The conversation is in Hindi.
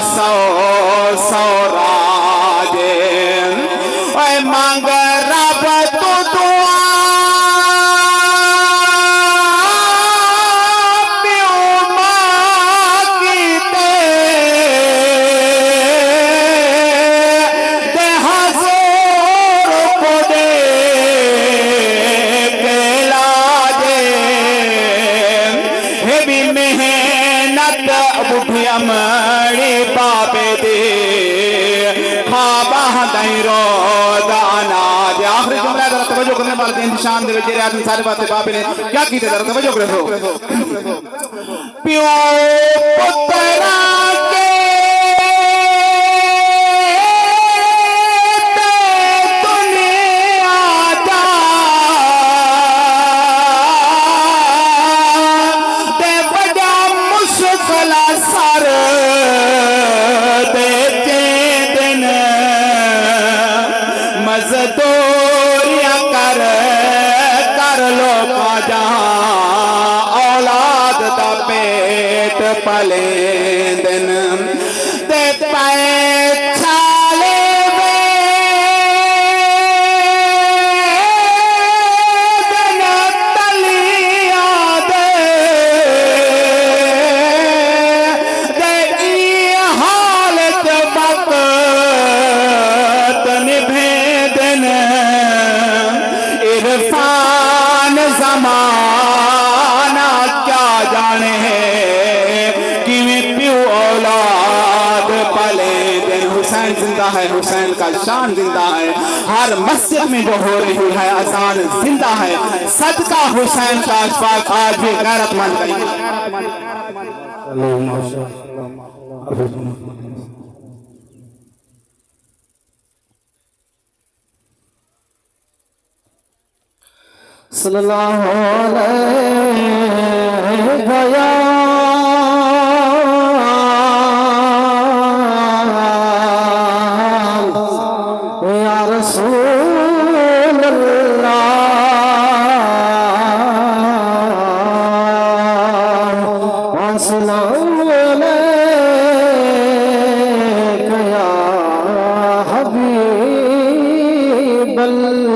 सौ सौ राजे मांग रब तू दुआ मड़ी बाबे दे खाबा दई रोजाना। आखिरी जुमला जरा तवज्जो करने वाले इंतशान दे जेरे आदमी सारे बातें बाबे ने क्या की थे, जरा तवज्जो करो। प्यो पुत्रा के दुनिया दा दे बड़ा मुश्किल सर देते दिन मजदूरियां कर कर लो काजा औलाद दा पेट पले दिन दे पैसा ज़माना क्या जाने कि प्यू औलाद पले दिन। हुसैन जिंदा है, हुसैन का शान जिंदा है। हर मस्जिद में जो हो रही है अजान जिंदा है। सदका हुसैन का अशफाक आज भी गैरतमंद सल्लल्लाहु अलैहि या रसूल अल्लाह अस्सलामु अलैका या हबीब अल्लाह।